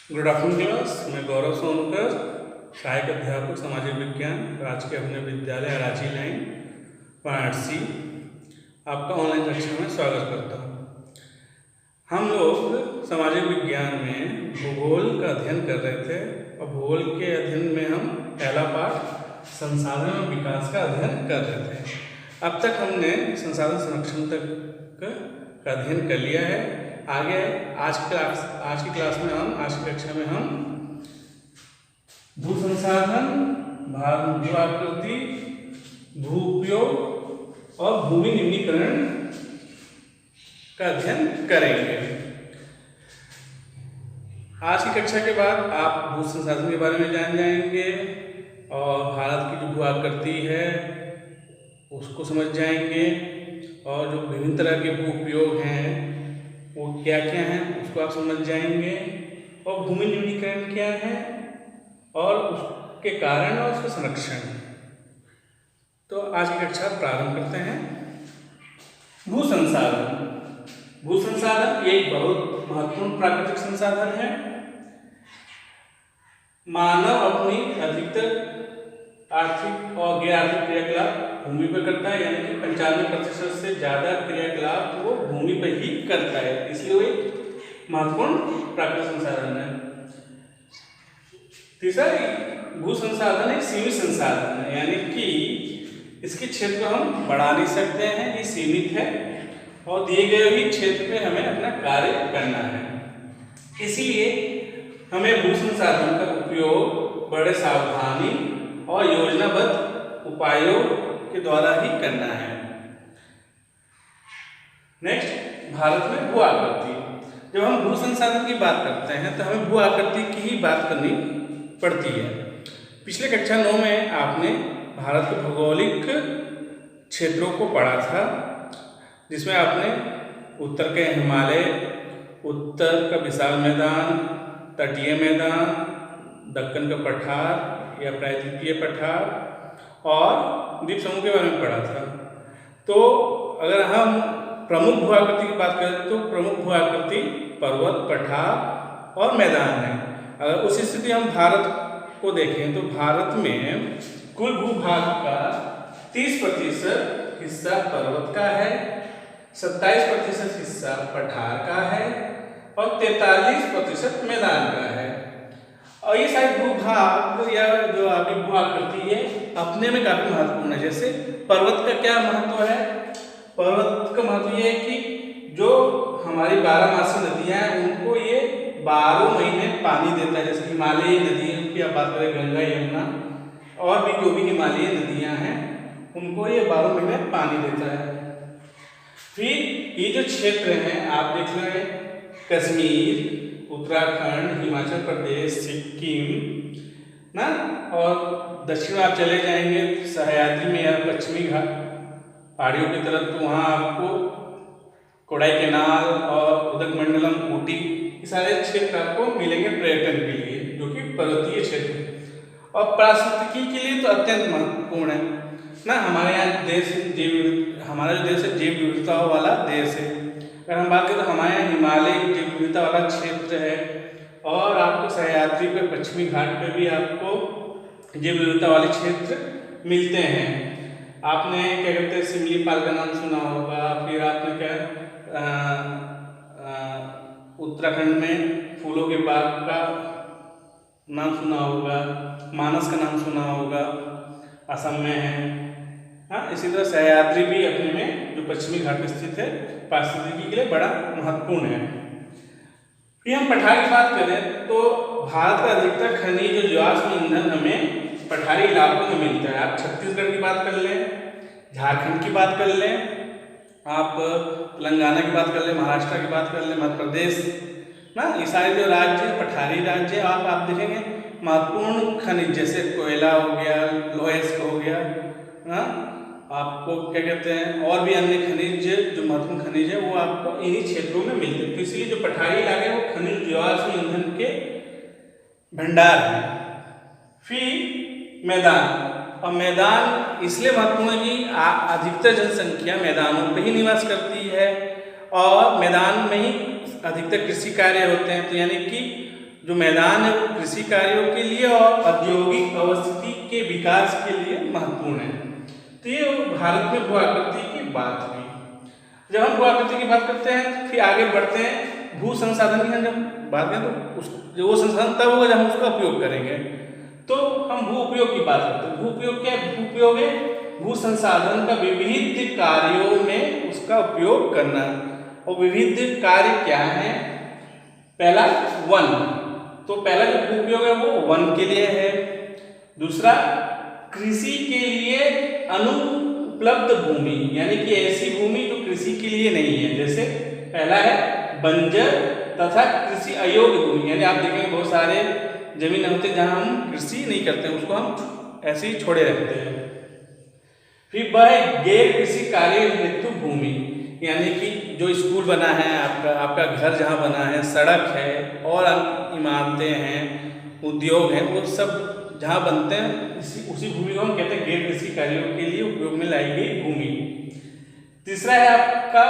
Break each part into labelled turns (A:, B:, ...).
A: Good afternoon class. मैं गौरव सोनकर, सहायक अध्यापक सामाजिक विज्ञान, राजकीय अभिनव विद्यालय रांची लाइन वाराणसी, आपका ऑनलाइन कक्षा में स्वागत करता हूँ। हम लोग सामाजिक विज्ञान में भूगोल का अध्ययन कर रहे थे और भूगोल के अध्ययन में हम पहला पाठ संसाधन और विकास का अध्ययन कर रहे थे। अब तक हमने संसाधन संरक्षण तक का अध्ययन कर लिया है। आगे आज की कक्षा में हम भू संसाधन, भू आकृति, भू उपयोग और भूमि निम्नीकरण का अध्ययन करेंगे। आज की कक्षा के बाद आप भू संसाधन के बारे में जान जाएंगे और भारत की जो भू आकृति है उसको समझ जाएंगे और जो विभिन्न तरह के भू उपयोग हैं वो क्या क्या हैं उसको आप समझ जाएंगे और भूमि निम्नीकरण क्या है और उसके कारण और उसका संरक्षण। तो आज की कक्षा प्रारंभ करते हैं। भू संसाधन। भू संसाधन एक बहुत महत्वपूर्ण प्राकृतिक संसाधन है। मानव अपनी अधिकतर आर्थिक और गैर आर्थिक क्रियाकलाप भूमि पर करता है, यानी कि 95% से ज्यादा क्रियाकलाप वो भूमि पर ही करता है, इसलिए वो एक महत्वपूर्ण प्राकृतिक संसाधन है। तीसरा, भू संसाधन एक सीमित संसाधन है, यानी कि इसके क्षेत्र को हम बढ़ा नहीं सकते हैं, ये सीमित है और दिए गए ही क्षेत्र पे हमें अपना कार्य करना है। इसलिए हमें भू संसाधन का उपयोग बड़े सावधानी और योजनाबद्ध उपायों के द्वारा ही करना है। नेक्स्ट, भारत में भू आकृति। जब हम भू संसाधन की बात करते हैं तो हमें भू आकृति की ही बात करनी पड़ती है। पिछले कक्षा 9 में आपने भारत के भौगोलिक क्षेत्रों को पढ़ा था, जिसमें आपने उत्तर के हिमालय, उत्तर का विशाल मैदान, तटीय मैदान, दक्कन का पठार या प्रायद्वीपीय पठार और द्वीप समूह के बारे में पढ़ा था। तो अगर हम प्रमुख भू आकृति की बात करें तो प्रमुख भू आकृति पर्वत, पठार और मैदान है। अगर उस स्थिति हम भारत को देखें तो भारत में कुल भूभाग का 30% हिस्सा पर्वत का है, 27% हिस्सा पठार का है और 43% मैदान का है। और ये सारे भूभाग या जो आपकी भू आकृति है अपने में काफी महत्वपूर्ण है। जैसे पर्वत का क्या महत्व है? पर्वत का महत्व ये है कि जो हमारी 12मासी नदियां हैं उनको ये 12 महीने पानी देता है। जैसे हिमालयी नदियों की आप बात करें, गंगा, यमुना और भी जो भी हिमालयी नदियां हैं उनको ये 12 महीने पानी देता है। फिर ये जो क्षेत्र हैं आप देख रहे हैं, कश्मीर, उत्तराखंड, हिमाचल प्रदेश, सिक्किम ना, और दक्षिण में आप चले जाएंगे सह्याद्री में या पश्चिमी घाट पहाड़ियों की तरफ तो वहाँ आपको कोडाईकनाल और उदकमंडलम, ऊटी, ये सारे क्षेत्र आपको मिलेंगे पर्यटन के लिए, जो कि पर्वतीय क्षेत्र और पारिस्थितिकी के लिए तो अत्यंत महत्वपूर्ण है ना। हमारे यहाँ हमारा जो देश है जैव विविधता वाला देश है। अगर हम बात करें तो हमारे यहाँ हिमालय जैव विविधता वाला क्षेत्र है और आपको सह्याद्री पे, पश्चिमी घाट पे भी आपको जैव विविधता वाले क्षेत्र मिलते हैं। आपने क्या कहते हैं, सिमलीपाल का नाम सुना होगा, फिर आपने क्या उत्तराखंड में फूलों के बाग का नाम सुना होगा, मानस का नाम सुना होगा, असम में है। हाँ, इसी तरह सह्याद्री भी अपने में जो पश्चिमी घाट में स्थित है पारिस्थितिकी के लिए बड़ा महत्वपूर्ण है। फिर हम पठार की बात करें तो भारत का अधिकतर खनिज और जीवाश्म ईंधन हमें पठारी इलाकों में मिलता है। आप छत्तीसगढ़ की बात कर लें, झारखंड की बात कर लें, आप तेलंगाना की बात कर लें, महाराष्ट्र की बात कर लें, मध्य प्रदेश ना, ये सारे जो राज्य पठारी राज्य आप देखेंगे महत्वपूर्ण खनिज जैसे कोयला हो गया, लोहेस्क हो गया ना, आपको क्या कहते हैं और भी अन्य खनिज जो महत्वपूर्ण खनिज है वो आपको इन्हीं क्षेत्रों में मिलते हैं। तो इसलिए जो पठारी इलाके हैं वो खनिज जीवाश्म ईंधन के भंडार है। फिर मैदान, और मैदान इसलिए महत्वपूर्ण है कि अधिकतर जनसंख्या मैदानों पर ही निवास करती है और मैदान में ही अधिकतर कृषि कार्य होते हैं। तो यानी कि जो मैदान है वो कृषि कार्यों के लिए और औद्योगिक अवस्थिति के विकास के लिए महत्वपूर्ण है। तो ये भारत में भू आकृति की बात हुई। जब हम भू आकृति की बात करते हैं फिर आगे बढ़ते हैं भू संसाधन की। हम जब बात करें तो वो संसाधन तब होगा जब हम उसका उपयोग करेंगे। तो हम भू उपयोग की बात करते हैं। भू उपयोग क्या है? भू उपयोग है भू संसाधन का विविध कार्यों में उसका उपयोग करना। और विविध कार्य क्या है? पहला वन, तो पहला जो भू उपयोग है वो वन के लिए है। दूसरा कृषि के लिए अनुपलब्ध भूमि, यानी कि ऐसी भूमि जो कृषि के लिए नहीं है। जैसे पहला है बंजर तथा कृषि अयोग्य भूमि, यानी आप देखेंगे बहुत सारे जमीन होते हैं जहां हम कृषि नहीं करते, उसको हम ऐसे ही छोड़े रखते हैं। फिर वह गैर कृषि कार्य हेतु भूमि, यानी कि जो स्कूल बना है आपका घर जहाँ बना है, सड़क है और इमारतें हैं, उद्योग हैं, वो सब जहाँ बनते हैं उसी भूमि को हम कहते हैं गैर कृषि कार्यों के लिए उपयोग में लाई गई भूमि। तीसरा है आपका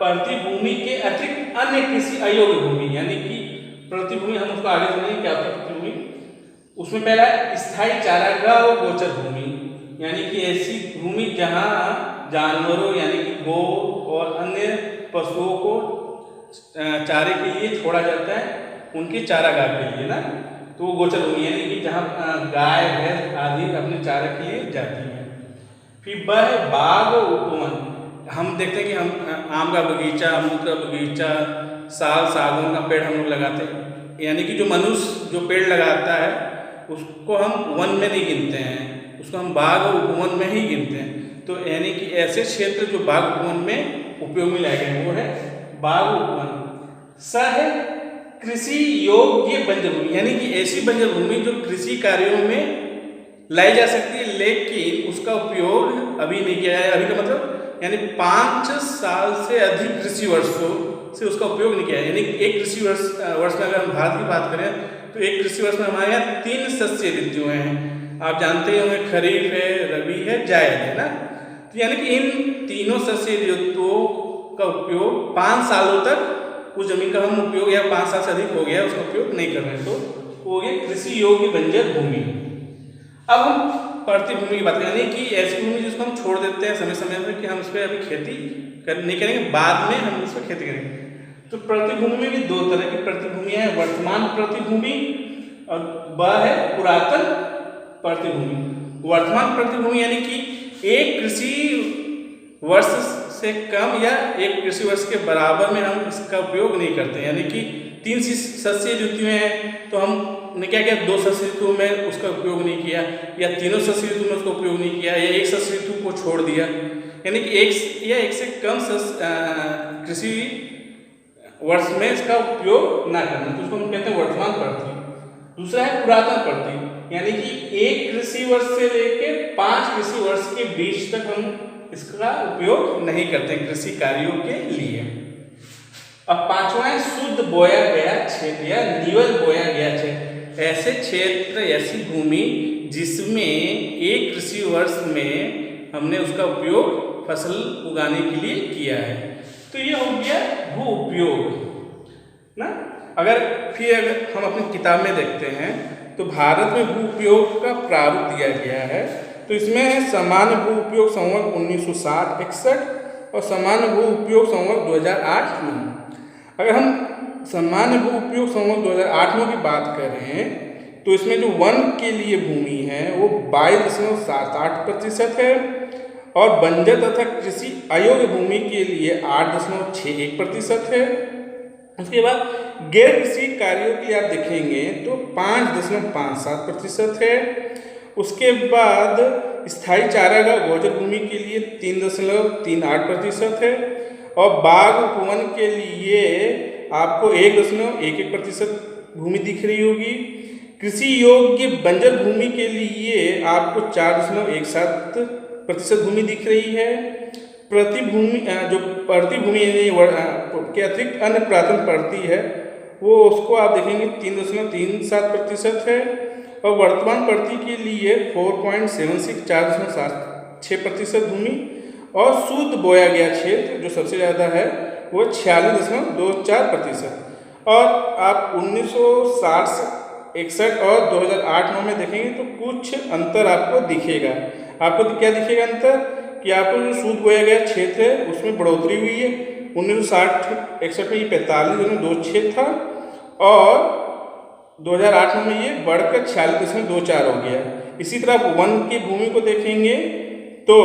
A: प्रतिभूमि के अतिरिक्त अन्य कृषि अयोग्य भूमि, यानी कि प्रतिभूमि हम उसको आगे सुनेंगे क्या होता है प्रतिभूमि। उसमें पहला है स्थायी चारागाह और गोचर भूमि, यानी कि ऐसी भूमि जहाँ जानवरों यानी कि गौ और अन्य पशुओं को चारे के लिए छोड़ा जाता है, उनके चारागाह के लिए ना, तो वो गोचर भूमि यानी कि जहाँ गाय भैंस आदि अपने चारे के लिए जाती है। फिर वह बाग और उपवन, हम देखते हैं कि हम आम का बगीचा, अमरूद का बगीचा, साल सागौन का पेड़ हम लोग लगाते हैं, यानी कि जो मनुष्य जो पेड़ लगाता है उसको हम वन में नहीं गिनते हैं, उसको हम बाग और उपवन में ही गिनते हैं। तो यानी कि ऐसे क्षेत्र जो बाग उपवन में उपयोग में लाए गए हैं वो है बाग उपवन। स है कृषि योग्य बंजर भूमि, यानी कि ऐसी बंजर भूमि जो कृषि कार्यों में लाई जा सकती है लेकिन उसका उपयोग अभी नहीं किया है। अभी का मतलब यानी 5 साल से अधिक कृषि वर्षों से उसका उपयोग नहीं किया है। यानी एक कृषि वर्ष में अगर हम भारत की बात करें तो एक कृषि वर्ष में हमारे यहाँ 3 शस्य ऋतुएं हैं। आप जानते ही होंगे खरीफ है, रबी है, जायद है ना। तो यानी कि इन तीनों शस्य ऋतुओं का उपयोग 5 सालों तक उस जमीन का हम उपयोग या 5 साल से अधिक हो गया उसका उपयोग नहीं कर रहे हैं, तो हो गया कृषि योग्य बंजर भूमि। अब हम प्रतिभूमि की बात करें, यानी कि ऐसी भूमि जिसको हम छोड़ देते हैं समय समय पर कि हम उस पर अभी खेती नहीं करेंगे, बाद में हम उस पर खेती करेंगे। तो प्रतिभूमि में भी 2 तरह की प्रतिभूमियां हैं, वर्तमान प्रतिभूमि और वह है पुरातन प्रतिभूमि। वर्तमान प्रतिभूमि यानी कि एक कृषि वर्ष से कम या एक कृषि वर्ष के बराबर में हम इसका उपयोग नहीं करते, यानी कि 3 शस्य ऋतुएं हैं तो हमने क्या किया, 2 शस्य ऋतुओं में उसका उपयोग नहीं किया या तीनों शस्य ऋतु में उसका उपयोग नहीं किया या एक शस्य ऋतु को छोड़ दिया, यानी कि एक से कम कृषि वर्ष में इसका उपयोग ना करना, तो उसको हम कहते हैं वर्तमान प्रति। दूसरा है पुरातन प्रति, यानी कि एक कृषि वर्ष से लेकर 5 कृषि वर्ष के बीच तक हम इसका उपयोग नहीं करते कृषि कार्यों के लिए। अब 5वां है शुद्ध बोया गया क्षेत्र या निवल बोया गया क्षेत्र, ऐसे क्षेत्र ऐसी भूमि जिसमें एक कृषि वर्ष में हमने उसका उपयोग फसल उगाने के लिए किया है। तो ये हो गया भू उपयोग ना। अगर हम अपनी किताब में देखते हैं तो भारत में भू उपयोग का प्रारूप दिया गया है। तो इसमें सामान्य भू उपयोग संवत 1960-61 और सामान्य भू उपयोग संवत 2008-9। अगर हम सामान्य भू उपयोग संवत 2008 की बात करें तो इसमें जो वन के लिए भूमि है वो 22.78% है और बंजर तथा कृषि अयोग्य भूमि के लिए 8.61% है। उसके बाद गैर कृषि कार्यों के लिए आप देखेंगे तो 5.57% है। उसके बाद स्थायी चारागाह गोचर भूमि के लिए 3.38% है और बाग उपवन के लिए आपको 1.11% भूमि दिख रही होगी। कृषि योग्य बंजर भूमि के लिए आपको 4.17% भूमि दिख रही है। प्रतिभूमि जो प्रतिभूमि के अतिरिक्त अन्य पुरातन प्रति है वो उसको आप देखेंगे 3.37% है और वर्तमान प्रति के लिए 4.76% भूमि और शुद्ध बोया गया क्षेत्र जो सबसे ज़्यादा है वो 46.24%। और आप 1960 से 61 और 2008-9 में देखेंगे तो कुछ अंतर आपको दिखेगा। आपको क्या दिखेगा अंतर कि आपको जो सूद बोया गया क्षेत्र है उसमें बढ़ोतरी हुई है। 1960-61 में ये 45.26 था और 2008 में ये बढ़कर 46.24 हो गया। इसी तरह आप वन की भूमि को देखेंगे तो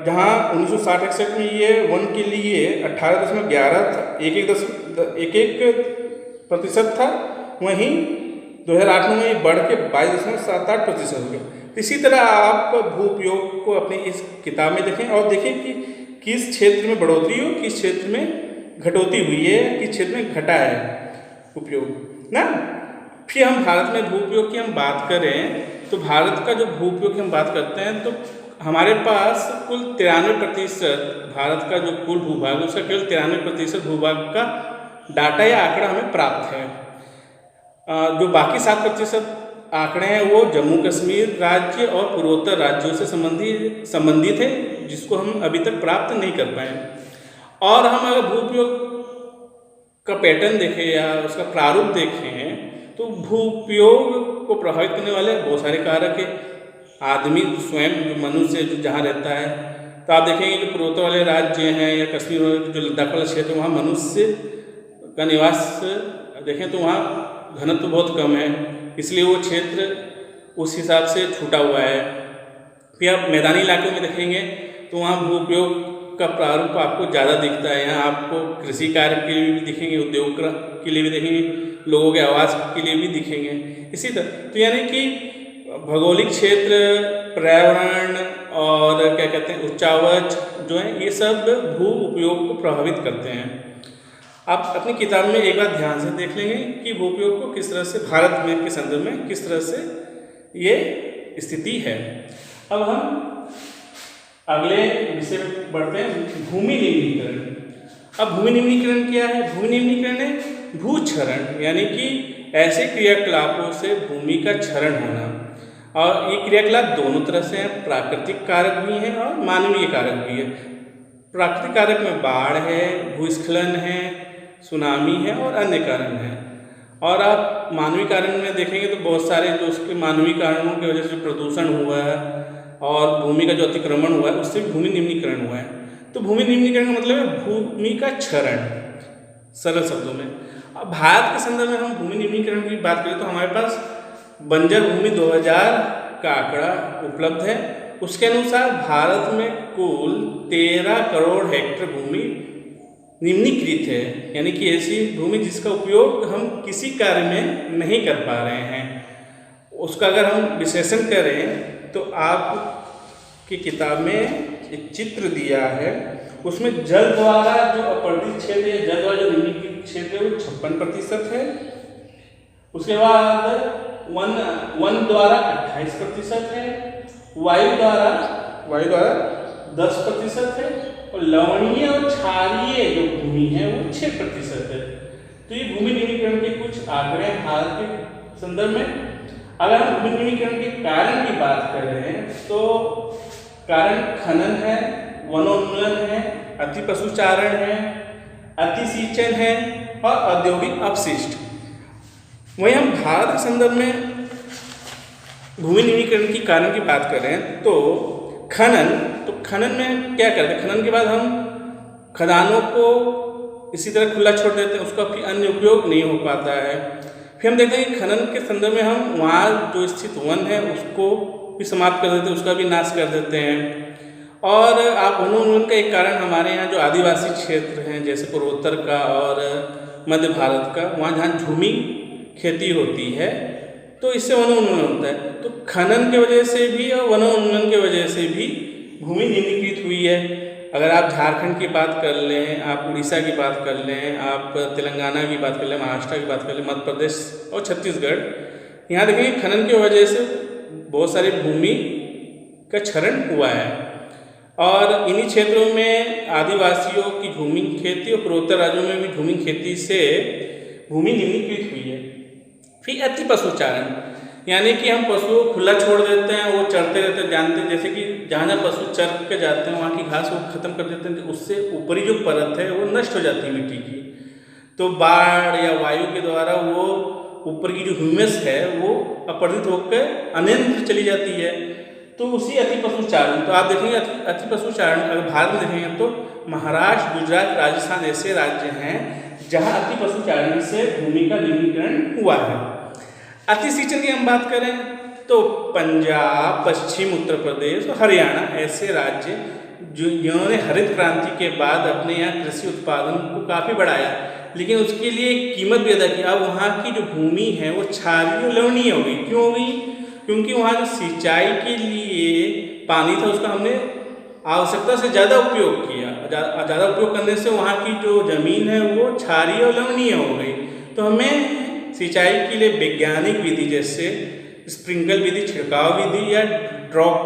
A: जहाँ 1960-61 में ये वन के लिए 18.11 था, 11% था, वहीं 2008 में ये बढ़ के 22.78% हो गया। इसी तरह आप भू उपयोग को अपनी इस किताब में देखें और देखें कि किस क्षेत्र में बढ़ोतरी हो, किस क्षेत्र में घटोती हुई है, किस क्षेत्र में घटा है उपयोग ना। फिर हम भारत में भू उपयोग की हम बात करें तो भारत का जो भू उपयोग की हम बात करते हैं तो हमारे पास कुल 93% भारत का जो कुल भूभाग है उसका केवल 93% भूभाग का डाटा या आंकड़ा हमें प्राप्त है। जो बाकी 7% आंकड़े हैं वो जम्मू कश्मीर राज्य और पूर्वोत्तर राज्यों से संबंधित है, जिसको हम अभी तक प्राप्त नहीं कर पाए। और हम अगर भू उपयोग का पैटर्न देखें या उसका प्रारूप देखें तो भू उपयोग को प्रभावित करने वाले बहुत सारे कारक है। आदमी स्वयं, जो मनुष्य जो जहाँ रहता है, तो आप देखेंगे जो पूर्वोत्तर वाले राज्य हैं या कश्मीर जो लद्दाख वाला क्षेत्र, वहाँ मनुष्य का निवास देखें तो वहाँ घनत्व तो बहुत कम है, इसलिए वो क्षेत्र उस हिसाब से छूटा हुआ है। फिर आप मैदानी इलाकों में देखेंगे तो वहाँ भू उपयोग का प्रारूप आपको ज़्यादा दिखता है। यहाँ आपको कृषि कार्य के लिए भी दिखेंगे, उद्योग के लिए भी दिखेंगे, लोगों के आवास के लिए भी दिखेंगे। इसी तरह तो यानी कि भौगोलिक क्षेत्र, पर्यावरण और क्या कहते हैं उच्चावच जो है, ये सब भू उपयोग को प्रभावित करते हैं। आप अपनी किताब में एक बार ध्यान से देख लेंगे कि भू उपयोग को किस तरह से भारत में के संदर्भ में किस तरह से ये स्थिति है। अब हम अगले विषय में बढ़ते हैं, भूमि निम्नीकरण। अब भूमि निम्नीकरण क्या है? भूमि निम्नीकरण है भूक्षरण, यानी कि ऐसे क्रियाकलापों से भूमि का क्षरण होना। और ये क्रियाकलाप दोनों तरह से हैं, प्राकृतिक कारक भी हैं और मानवीय कारक भी है। प्राकृतिक कारक में बाढ़ है, भूस्खलन है, सुनामी है और अन्य कारण हैं। और आप मानवीय कारण में देखेंगे तो बहुत सारे जो उसके मानवीय कारणों की वजह से प्रदूषण हुआ है और भूमि का जो अतिक्रमण हुआ है उससे भूमि निम्नीकरण हुआ है। तो भूमि निम्नीकरण का मतलब है भूमि का क्षरण, सरल शब्दों में। अब भारत के संदर्भ में हम भूमि निम्नीकरण की बात करें तो हमारे पास बंजर भूमि 2000 का आंकड़ा उपलब्ध है। उसके अनुसार भारत में कुल 13 करोड़ हेक्टेयर भूमि निम्नीकृत है, यानी कि ऐसी भूमि जिसका उपयोग हम किसी कार्य में नहीं कर पा रहे हैं। उसका अगर हम विश्लेषण करें तो आपकी किताब में एक चित्र दिया है, उसमें जल द्वारा जो अपरदित क्षेत्र है, जल द्वारा जो निम्नीकृत क्षेत्र है वो 56% है। उसके बाद वन द्वारा 28% है, वायु द्वारा 10% है और लवणीय और क्षारीय जो भूमि है वो 6% है। तो ये भूमि निम्नीकरण के कुछ आंकड़े भारत के संदर्भ में। अगर हम भूमि निम्नीकरण के कारण की बात कर रहे हैं तो कारण खनन है, वनोन्मूलन है, अति पशुचारण है, अतिसिंचन है और औद्योगिक अपशिष्ट। वहीं हम भारत के संदर्भ में भूमि निम्नीकरण की कारण की बात कर रहे हैं तो खनन में क्या करते हैं? खनन के बाद हम खदानों को इसी तरह खुला छोड़ देते हैं, उसका फिर अन्य उपयोग नहीं हो पाता है। फिर हम देखते हैं कि खनन के संदर्भ में हम वहाँ जो स्थित वन है उसको भी समाप्त कर देते हैं, उसका भी नाश कर देते हैं। और आप वनोन्मूलन का एक कारण हमारे यहाँ जो आदिवासी क्षेत्र हैं जैसे पूर्वोत्तर का और मध्य भारत का, वहाँ जहाँ झूमी खेती होती है तो इससे वनोन्मूलन होता है। तो खनन की वजह से भी और वनोन्मूलन की वजह से भी भूमि निम्नीकृत हुई है। अगर आप झारखंड की बात कर लें, आप उड़ीसा की बात कर लें, आप तेलंगाना की बात कर लें, महाराष्ट्र की बात कर लें, मध्य प्रदेश और छत्तीसगढ़, यहाँ देखेंगे खनन की वजह से बहुत सारी भूमि का क्षरण हुआ है। और इन्हीं क्षेत्रों में आदिवासियों की झूमी खेती और पूर्वोत्तर राज्यों में भी झूमी खेती से भूमि निम्नीकृत हुई है। फिर अति पशुचारण, यानी कि हम पशुओं को खुला छोड़ देते हैं, वो चरते रहते हैं, जानते हैं जैसे कि जहाँ जहाँ पशु चर के जाते हैं वहाँ की घास वो खत्म कर देते हैं, उससे ऊपरी जो परत है वो नष्ट हो जाती है मिट्टी की। तो बाढ़ या वायु के द्वारा वो ऊपर की जो ह्यूमस है वो अपरदित होकर अन्यत्र चली जाती है। तो उसी अति पशुचारण, तो आप देखेंगे अति पशुचारण अगर भारत में देखेंगे तो महाराष्ट्र, गुजरात, राजस्थान ऐसे राज्य हैं जहां अति पशुचारण से भूमि का निम्नीकरण हुआ है। अति सिंचन की हम बात करें तो पंजाब, पश्चिम उत्तर प्रदेश और हरियाणा ऐसे राज्य जिन्होंने हरित क्रांति के बाद अपने यहाँ कृषि उत्पादन को काफ़ी बढ़ाया, लेकिन उसके लिए एक कीमत भी अदा की। अब वहाँ की जो भूमि है वो क्षारीय और लवणीय हो गई। क्यों हो गई? क्योंकि वहाँ जो सिंचाई के लिए पानी था उसका हमने आवश्यकता से ज़्यादा उपयोग किया। ज़्यादा उपयोग करने से वहाँ की जो ज़मीन है वो क्षारीय और लवणीय हो गई। तो हमें सिंचाई के लिए वैज्ञानिक विधि जैसे स्प्रिंकल विधि, छिड़काव विधि या ड्रॉप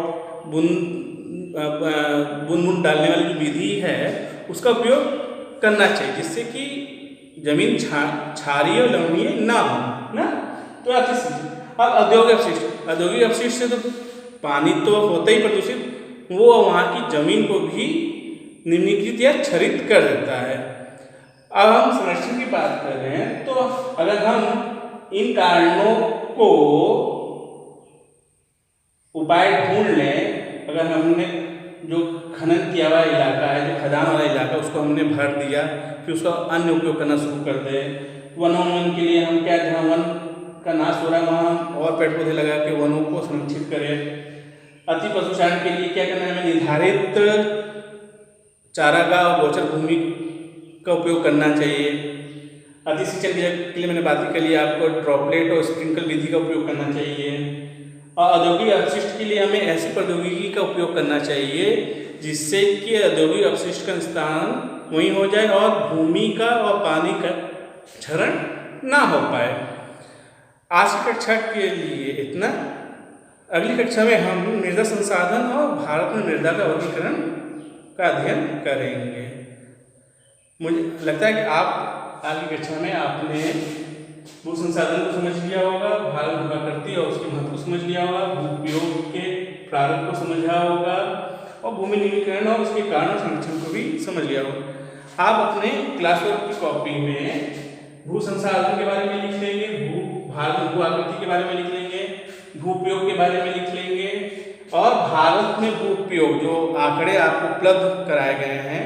A: बूंद डालने वाली जो विधि है उसका उपयोग करना चाहिए, जिससे कि जमीन क्षारीय और लवणीय ना हो ना। तो अति सिंचन। अब औद्योगिक अपशिष्ट से तो पानी तो होता ही प्रदूषित, वो वहाँ की जमीन को भी निम्नीकृत या क्षरित कर देता है। अब हम संरक्षण की बात कर रहे हैं तो अगर हम इन कारणों को उपाय ढूंढ लें, अगर हमने जो खनन किया हुआ इलाका है, जो खदान वाला इलाका, उसको हमने भर दिया, फिर उसका अन्य उपयोग करना शुरू कर दें। वनोन्मूलन के लिए हम क्या, जहाँ वन का नाश हो रहा है वहाँ हम और पेड़ पौधे लगा के वनों को संरक्षित करें। अति पशुचारण के लिए क्या करना है, हमें निर्धारित चारागाह और गोचर भूमि का उपयोग करना चाहिए। अति सिंचन के लिए मैंने बात कर ली आपको, ड्रॉपलेट और स्प्रिंकल विधि का उपयोग करना चाहिए। और औद्योगिक अपशिष्ट के लिए हमें ऐसी प्रौद्योगिकी का उपयोग करना चाहिए जिससे कि औद्योगिक अपशिष्ट का स्थान वहीं हो जाए और भूमि का और पानी का क्षरण ना हो पाए। आज की कक्षा के लिए इतना। अगली कक्षा में हम मृदा संसाधन और भारत में मृदा का वर्गीकरण का अध्ययन करेंगे। मुझे लगता है कि आप आज की कक्षा में आपने भू संसाधन को समझ लिया होगा, भारत भू आकृति और उसके महत्व को समझ लिया होगा, भूपयोग के प्रारूप को समझा होगा और भूमि निम्नीकरण और उसके कारण संरक्षण को भी समझ लिया होगा। आप अपने क्लास वर्क की कॉपी में भू संसाधन के बारे में लिख लेंगे, भारत भू आकृति के बारे में लिख लेंगे, भूपयोग के बारे में लिख लेंगे और भारत में भूपयोग जो आंकड़े आपको उपलब्ध कराए गए हैं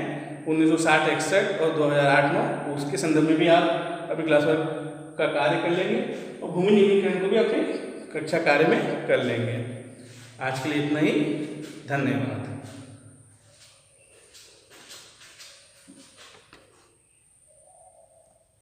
A: 1960, 61 और 2008 में, उसके संदर्भ में भी आप अपनी क्लास वर्क का कार्य कर लेंगे और भूमि निम्नीकरण को भी अपने कक्षा कार्य में कर लेंगे। आज के लिए इतना ही। धन्यवाद।